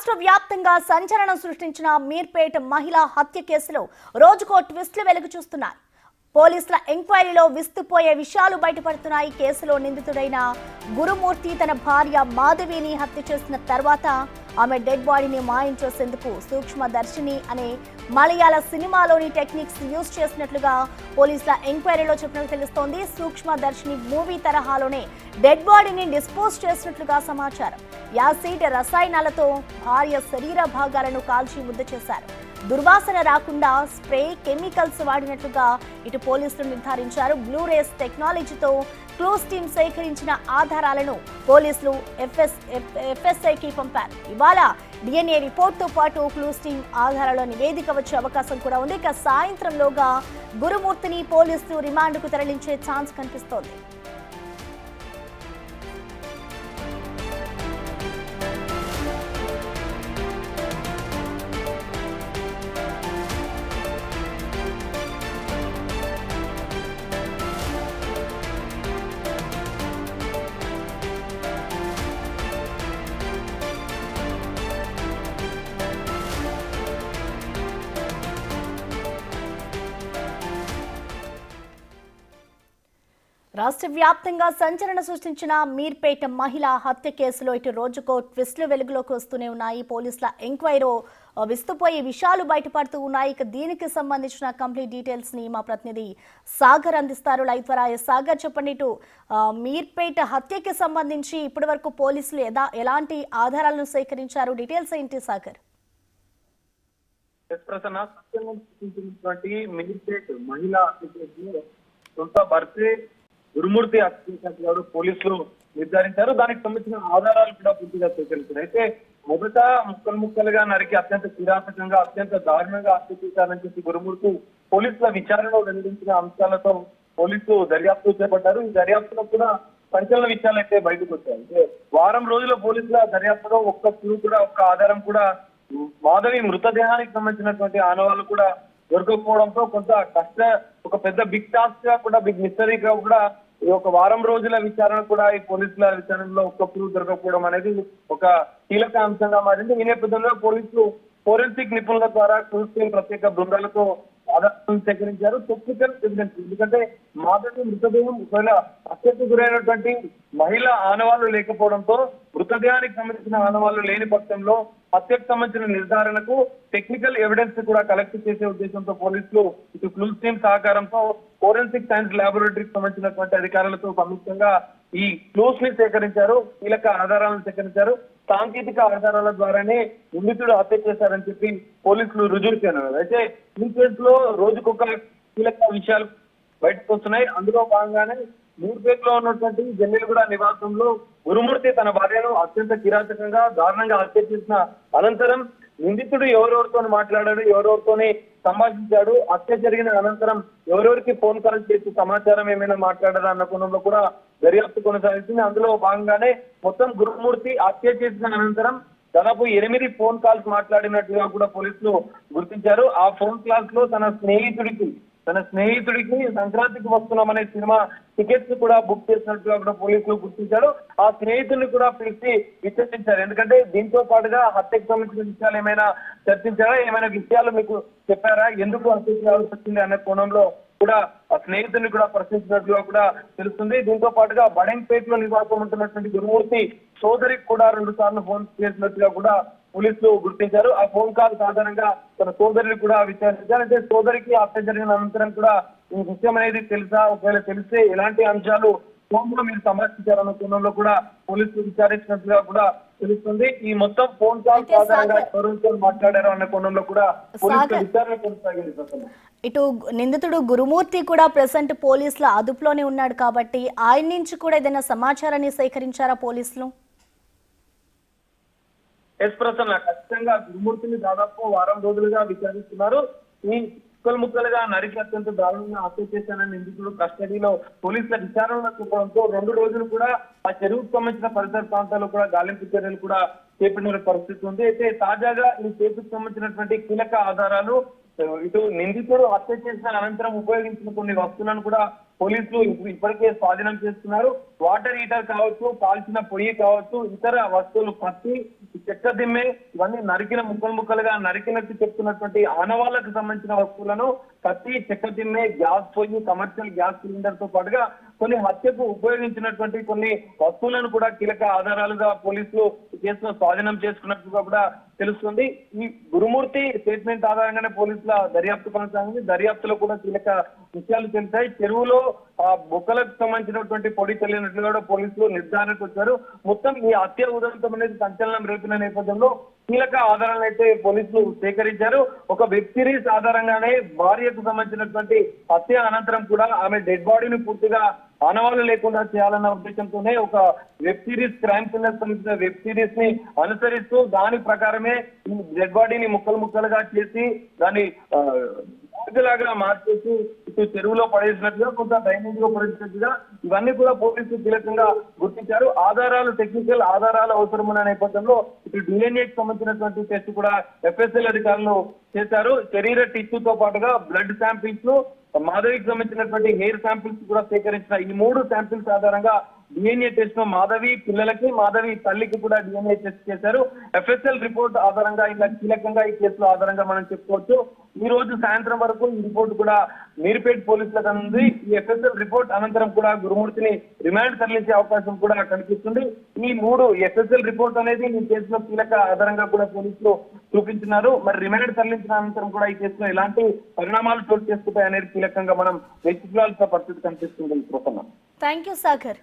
రాష్ట్ర వ్యాప్తంగా సంచలనం సృష్టించిన మీర్పేట్ మహిళా హత్య కేసులో రోజుకో ట్విస్టులు వెలుగు చూస్తున్నాయి. పోలీసుల ఎంక్వైరీలో విస్తుపోయే విషయాలు బయటపడుతున్నాయి. కేసులో నిందితుడైన గురుమూర్తి తన భార్య మాధవిని హత్య చేసిన తర్వాత ఆమె డెడ్ బాడీని మాయం చేసేందుకు సూక్ష్మదర్శిని అనే మలయాళ సినిమాలోని టెక్నిక్స్ యూజ్ చేసినట్లుగా పోలీసుల ఎంక్వైరీలో చెప్పినట్టు తెలుస్తోంది. సూక్ష్మదర్శిని మూవీ తరహాలోనే డెడ్ బాడీని డిస్పోజ్ చేసినట్లుగా సమాచారం. యాసిడ్ రసాయనాలతో భార్య శరీర భాగాలను కాల్చి ముద్ద చేశారు. దుర్వాసన రాకుండా స్ప్రే కెమికల్స్ వాడినట్లుగా ఇటు పోలీసులు నిర్ధారించారు. బ్లూ రేస్ టెక్నాలజీతో క్లూస్ టీమ్ సేకరించిన ఆధారాలను పోలీసులు ఎఫ్ఎస్ఐకి పంపారు. ఇవాళ డిఎన్ఏ రిపోర్ట్తో పాటు క్లూస్ టీమ్ ఆధారాల నివేదిక వచ్చే అవకాశం కూడా ఉంది. ఇక సాయంత్రంలోగా గురుమూర్తిని పోలీసులు రిమాండ్కు తరలించే ఛాన్స్ కనిపిస్తోంది. రాష్ట్ర వ్యాప్తంగా సంచలనం సృష్టించిన మీర్పేట మహిళా హత్య కేసులో ఇటు రోజుకో ట్విస్టులు వెలుగులోకి వస్తూనే ఉన్నాయి. పోలీసుల ఎంక్వైరీలో విస్తుపోయే విషయాలు బయటపడుతూ ఉన్నాయి. ఇక దీనికి సంబంధించిన కంప్లీట్ డీటెయిల్స్ ని మా ప్రతినిధి సాగర్ అందిస్తారు. లైవ్ ద్వారా సాగర్, చెప్పండి, ఇటు మీర్పేట హత్యకి సంబంధించి ఇప్పటి వరకు పోలీసులు ఎలాంటి ఆధారాలను సేకరించారు? డీటెయిల్స్ ఏంటి సాగర్? మీర్పేట మహిళా హత్య కేసులో సొంత భర్తే గురుమూర్తి హత్య పోలీసులు నిర్ధారించారు. దానికి సంబంధించిన ఆధారాలు కూడా పూర్తిగా సేకరించారు. అయితే మొదట ముక్కలుగా నరికి అత్యంత కిరాతకంగా అత్యంత దారుణంగా హత్య చేశారని చెప్పి గురుమూర్తి పోలీసుల విచారణలో వెల్లడించిన అంశాలతో పోలీసులు దర్యాప్తు చేపట్టారు. ఈ దర్యాప్తులో కూడా సంచలన విషయాలు అయితే బయటకు వచ్చాయి. అంటే వారం రోజుల పోలీసుల దర్యాప్తులో ఒక్క క్లూ కూడా ఒక్క ఆధారం కూడా మాధవి మృతదేహానికి సంబంధించినటువంటి ఆనవాళ్ళు కూడా దొరకకపోవడంతో కొంత ఒక పెద్ద బిగ్ టాస్క్ గా కూడా బిగ్ మిస్టరీగా కూడా ఈ ఒక వారం రోజుల విచారణ కూడా ఈ పోలీసుల విచారణలో ఒక్క ప్రూఫ్ దొరకకపోవడం అనేది ఒక కీలక అంశంగా మారింది. ఈ నేపథ్యంలో పోలీసులు ఫోరెన్సిక్ నిపుణుల ద్వారా ప్రత్యేక బృందాలతో ఆధారాలను సేకరించారు. టెక్నికల్ ఎవిడెన్స్, ఎందుకంటే మాధవి మృతదేహం ఒకవేళ హత్యకు గురైనటువంటి మహిళ ఆనవాళ్లు లేకపోవడంతో మృతదేహానికి సంబంధించిన ఆనవాళ్లు లేని పక్షంలో హత్యకు సంబంధించిన నిర్ధారణకు టెక్నికల్ ఎవిడెన్స్ కూడా కలెక్ట్ చేసే ఉద్దేశంతో పోలీసులు ఇటు క్లూస్ టీమ్ సహకారంతో ఫోరెన్సిక్ సైన్స్ ల్యాబొరేటరీకి సంబంధించినటువంటి అధికారులతో సంయుక్తంగా ఈ క్లూస్ ని సేకరించారు. కీలక ఆధారాలను సేకరించారు. సాంకేతిక ఆధారాల ద్వారానే నిందితుడు హత్య చేశారని చెప్పి పోలీసులు రుజువు చేయనున్నారు. అయితే ఈ కేసులో రోజుకొక కీలక విషయాలు బయటకు వస్తున్నాయి. అందులో భాగంగానే మీర్పేటలో ఉన్నటువంటి జన్నెలగూడ నివాసంలో గురుమూర్తి తన భార్యను అత్యంత కిరాతకంగా దారుణంగా హత్య చేసిన అనంతరం నిందితుడు ఎవరెవరితో మాట్లాడాడు, ఎవరెవరితోని సంభాషించాడు, హత్య జరిగిన అనంతరం ఎవరెవరికి ఫోన్ కాల్ చేసి సమాచారం ఏమైనా మాట్లాడారా అన్న కోణంలో కూడా దర్యాప్తు కొనసాగుతుంది. అందులో భాగంగానే మొత్తం గురుమూర్తి హత్య చేసిన అనంతరం దాదాపు 8 ఫోన్ కాల్స్ మాట్లాడినట్టుగా కూడా పోలీసులు గుర్తించారు. ఆ ఫోన్ కాల్స్ లో తన స్నేహితుడికి సంక్రాంతికి వస్తున్నామనే సినిమా టికెట్స్ కూడా బుక్ చేసినట్టుగా కూడా పోలీసులు గుర్తించారు. ఆ స్నేహితుడిని కూడా పిలిచి విచారించారు. ఎందుకంటే దీంతో పాటుగా హత్యకు సంబంధించిన విషయాలు ఏమైనా చర్చించారా, ఏమైనా విషయాలు మీకు చెప్పారా, ఎందుకు హత్య చేయాల్సి వచ్చింది అనే కోణంలో కూడా ఆ స్నేహితుడిని కూడా ప్రశ్నించినట్లుగా కూడా తెలుస్తుంది. దీంతో పాటుగా బడంపేటలో నివాసం ఉంటున్నటువంటి గురుమూర్తి సోదరికి కూడా 2 సార్లు ఫోన్ చేసినట్టుగా కూడా పోలీసులు గుర్తించారు. ఆ ఫోన్ కాల్ ఆధారంగా తన సోదరిని కూడా విచారించారు. అంటే సోదరికి హత్య జరిగిన అనంతరం కూడా ఈ విషయం అనేది తెలుసా, ఒకవేళ తెలిస్తే ఎలాంటి అంశాలు ఫోన్లో మీరు సంరక్షించారన్న కోణంలో కూడా పోలీసులు విచారించినట్లుగా కూడా తెలుస్తుంది. ఈ మొత్తం ఫోన్ కాల్ ఆధారంగా ఎవరితో మాట్లాడారు అన్న కోణంలో కూడా పోలీసులు విచారణ కొనసాగింది. ఇటు నిందితుడు గురుమూర్తి కూడా ప్రెసెంట్ పోలీసుల అదుపులోనే ఉన్నాడు కాబట్టి ఆయన నుంచి కూడా ఏదైనా సమాచారాన్ని సేకరించారా పోలీసులు? ప్రసన్న, ఖచ్చితంగా గురుమూర్తిని దాదాపు వారం రోజులుగా విచారిస్తున్నారు. ఈ ముక్కలుగా నరికి అత్యంత దారుణంగా హత్య చేశానని నిందితుడు కస్టడీలో పోలీసుల విచారణలో చూపడంతో 2 రోజులు కూడా ఆ చెరువుకు సంబంధించిన పరిసర ప్రాంతాల్లో కూడా గాలింపు చర్యలు కూడా చేపట్టిన పరిస్థితి ఉంది. అయితే తాజాగా ఈ కేసుకు సంబంధించినటువంటి కీలక ఆధారాలు ఇటు నిందితుడు హత్య చేసిన అనంతరం ఉపయోగించిన కొన్ని వస్తువులను కూడా పోలీసులు ఇప్పటికే స్వాధీనం చేస్తున్నారు. వాటర్ హీటర్ కావచ్చు, కాల్చిన పొయ్యి కావచ్చు, ఇతర వస్తువులు కత్తి, చెక్క దిమ్మె, ఇవన్నీ నరికిన ముక్కలుగా నరికినట్టు చెప్తున్నటువంటి ఆనవాళ్లకు సంబంధించిన వస్తువులను కత్తి, చెక్క దిమ్మె, గ్యాస్ పొయ్యి, కమర్షియల్ గ్యాస్ సిలిండర్ తో పాటుగా కొన్ని హత్యకు ఉపయోగించినటువంటి కొన్ని వస్తువులను కూడా కీలక ఆధారాలుగా పోలీసులు కేసులో స్వాధీనం చేసుకున్నట్టుగా కూడా తెలుస్తుంది. ఈ గురుమూర్తి స్టేట్మెంట్ ఆధారంగానే పోలీసుల దర్యాప్తు కొనసాగింది. దర్యాప్తులో కూడా కీలక విషయాలు తెలిసాయి. చెరువులో బొక్కలకు సంబంధించినటువంటి పొడి తెలియనట్లుగా కూడా పోలీసులు నిర్ధారణకు వచ్చారు. మొత్తం ఈ హత్య ఉదంతం అనేది సంచలనం రేపిన నేపథ్యంలో కీలక ఆధారాలను అయితే పోలీసులు సేకరించారు. ఒక వెబ్ సిరీస్ ఆధారంగానే భార్యకు సంబంధించినటువంటి హత్య అనంతరం కూడా ఆమె డెడ్ బాడీని పూర్తిగా ఆనవాళ్లు లేకుండా చేయాలన్న ఉద్దేశంతోనే ఒక వెబ్ సిరీస్, క్రైమ్ థ్రిల్లర్ సంబంధించిన వెబ్ సిరీస్ ని అనుసరిస్తూ దాని ప్రకారమే ఈ డెడ్ బాడీని ముక్కలుగా చేసి దాన్ని లాగా మార్చేసి ఇటు చెరువులో పడేసినట్టుగా, కొంత డ్రైనేజ్ లో పడేసినట్టుగా ఇవన్నీ కూడా పోలీసులు కీలకంగా గుర్తించారు. ఆధారాలు, టెక్నికల్ ఆధారాలు అవసరమైన నేపథ్యంలో ఇటు డిఎన్ఏకి సంబంధించినటువంటి టెస్ట్ కూడా ఎఫ్ఎస్ఎల్ అధికారులు చేశారు. శరీర టిష్యూతో పాటుగా బ్లడ్ శాంపిల్స్, మాధవికి సంబంధించినటువంటి హెయిర్ శాంపిల్స్ కూడా సేకరించిన ఈ 3 శాంపిల్స్ ఆధారంగా డిఎన్ఏ టెస్ట్ ను మాధవి పిల్లలకి, మాధవి తల్లికి కూడా డిఎన్ఏ టెస్ట్ చేశారు. ఎఫ్ఎస్ఎల్ రిపోర్ట్ ఆధారంగా ఇలా కీలకంగా ఈ కేసులో ఆధారంగా మనం చెప్పుకోవచ్చు. ఈ రోజు సాయంత్రం వరకు ఈ రిపోర్ట్ కూడా మీర్పేట్ పోలీసులకు అంది. ఈ ఎఫ్ఎస్ఎల్ రిపోర్ట్ అనంతరం కూడా గురుమూర్తిని రిమాండ్ తరలించే అవకాశం కూడా కనిపిస్తుంది. ఈ 3 ఎఫ్ఎస్ఎల్ రిపోర్ట్ అనేది ఈ కేసులో కీలక ఆధారంగా కూడా పోలీసులు చూపించినారు. మరి రిమాండ్ తరలించిన అనంతరం కూడా ఈ కేసులో ఎలాంటి పరిణామాలు చోటు చేసుకుంటాయి అనేది కీలకంగా మనం వేచి చూడాల్సిన పరిస్థితి కనిపిస్తుంది. Thank you Sagar.